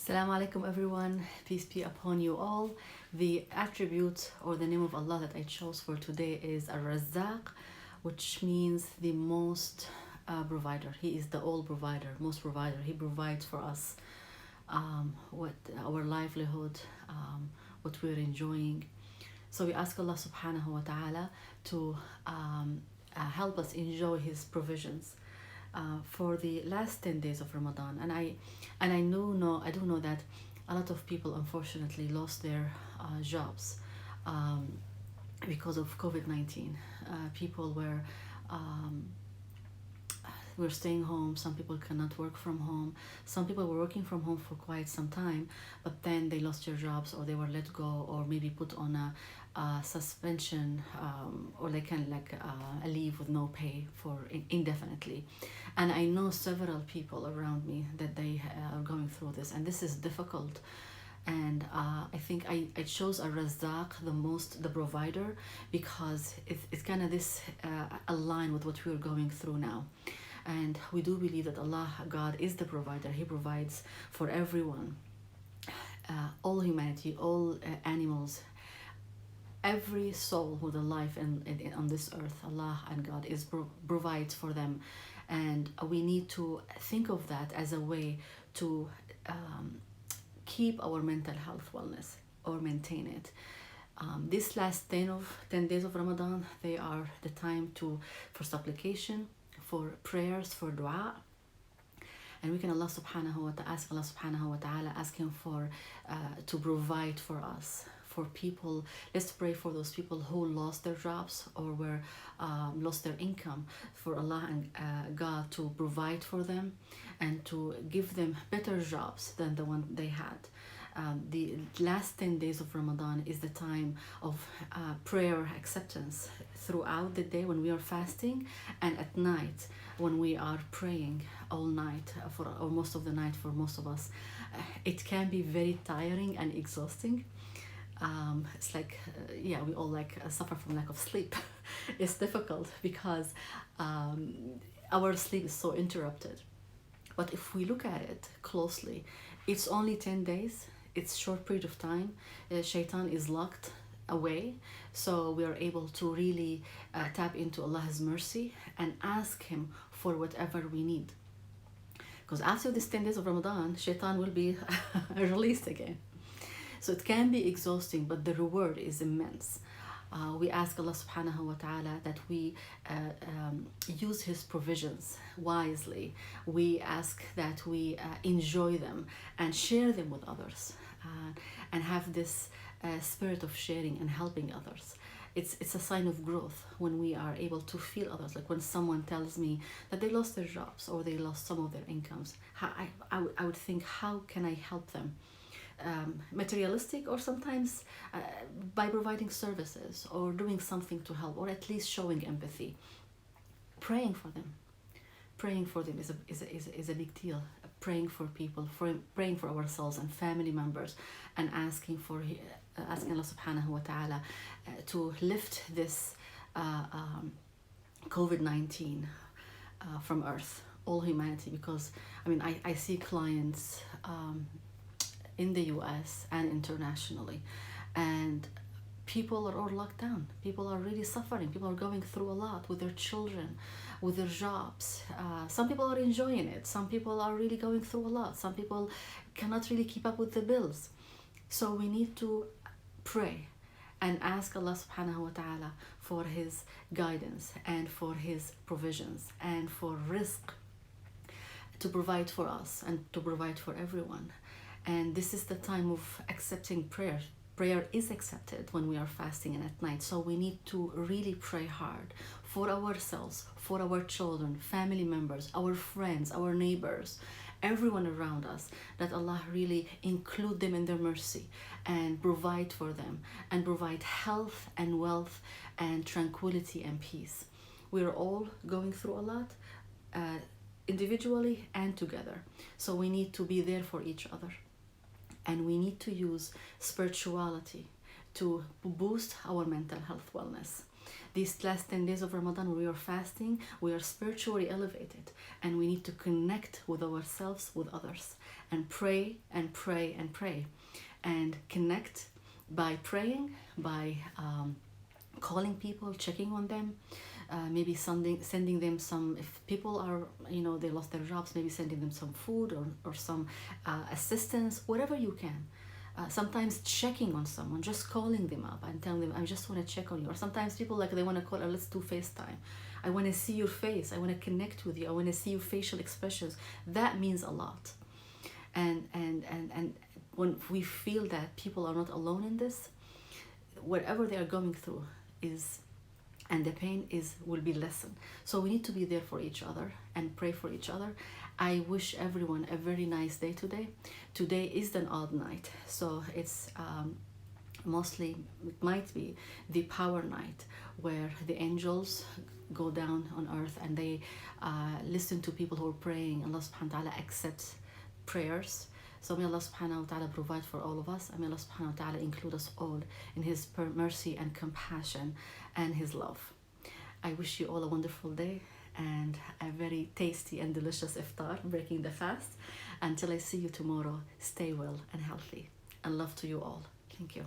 Assalamu alaikum everyone, peace be upon you all. The attribute or the name of Allah that I chose for today is Al-Razzaq, which means the most provider. He is the all provider, most provider. He provides for us what our livelihood, what we're enjoying. So we ask Allah subhanahu wa ta'ala to help us enjoy His provisions for the last 10 days of Ramadan. And I do know that a lot of people unfortunately lost their jobs because of COVID-19. People were staying home. Some people cannot work from home. Some people were working from home for quite some time, but then they lost their jobs, or they were let go, or maybe put on a suspension, or a leave with no pay for indefinitely. And I know several people around me that they are going through this, and this is difficult. And I think I chose Al-Razzaq, the provider, because it's kind of this aligned with what we're going through now. And we do believe that Allah, God, is the provider. He provides for everyone, all humanity, all animals, every soul with a life on this earth. Allah and God provides for them. And we need to think of that as a way to keep our mental health wellness or maintain it. This last 10 days of Ramadan, they are the time for supplication, for prayers, for dua. And we can ask Allah subhanahu wa ta'ala, ask Him to provide for us, for people. Let's pray for those people who lost their jobs or lost their income, for Allah and God to provide for them and to give them better jobs than the one they had. The last 10 days of Ramadan is the time of prayer acceptance throughout the day when we are fasting, and at night when we are praying all night, or most of the night for most of us. It can be very tiring and exhausting. It's like, we all suffer from lack of sleep. It's difficult because our sleep is so interrupted. But if we look at it closely, it's only 10 days. It's a short period of time. Shaitan is locked away, so we are able to really tap into Allah's mercy and ask Him for whatever we need. Because after these 10 days of Ramadan, Shaitan will be released again. So it can be exhausting, but the reward is immense. We ask Allah subhanahu wa ta'ala that we use His provisions wisely. We ask that we enjoy them and share them with others, and have this spirit of sharing and helping others. It's a sign of growth when we are able to feel others. Like when someone tells me that they lost their jobs or they lost some of their incomes, I would think, how can I help them? Materialistic, or sometimes by providing services or doing something to help, or at least showing empathy. Praying for them is a big deal. Praying for people, praying for ourselves and family members, and asking Allah subhanahu wa ta'ala to lift this COVID-19 from earth, all humanity. Because I see clients in the US and internationally, and people are all locked down. People are really suffering. People are going through a lot with their children, with their jobs. Some people are enjoying it. Some people are really going through a lot. Some people cannot really keep up with the bills. So we need to pray and ask Allah subhanahu wa ta'ala for His guidance and for His provisions and for rizq, to provide for us and to provide for everyone. And this is the time of accepting prayer. Prayer is accepted when we are fasting and at night. So we need to really pray hard for ourselves, for our children, family members, our friends, our neighbors, everyone around us, that Allah really include them in their mercy and provide for them and provide health and wealth and tranquility and peace. We're all going through a lot, individually and together. So we need to be there for each other. And we need to use spirituality to boost our mental health wellness. These last 10 days of Ramadan, we are fasting, we are spiritually elevated, and we need to connect with ourselves, with others, and pray and pray and pray, and connect by praying, by calling people, checking on them, maybe sending them some, if people are, they lost their jobs, maybe sending them some food or some assistance, whatever you can. Sometimes checking on someone, just calling them up and telling them, I just want to check on you. Or sometimes people they want to call, let's do FaceTime. I want to see your face. I want to connect with you. I want to see your facial expressions. That means a lot. And when we feel that people are not alone in this, whatever they are going through and the pain will be lessened. So we need to be there for each other and pray for each other. I wish everyone a very nice day today. Today is an odd night, so it's mostly, it might be the power night, where the angels go down on earth and they listen to people who are praying. Allah subhanahu wa ta'ala accepts prayers. So may Allah subhanahu wa ta'ala provide for all of us, and may Allah subhanahu wa ta'ala include us all in His mercy and compassion and His love. I wish you all a wonderful day and a very tasty and delicious iftar, breaking the fast. Until I see you tomorrow, stay well and healthy. And love to you all. Thank you.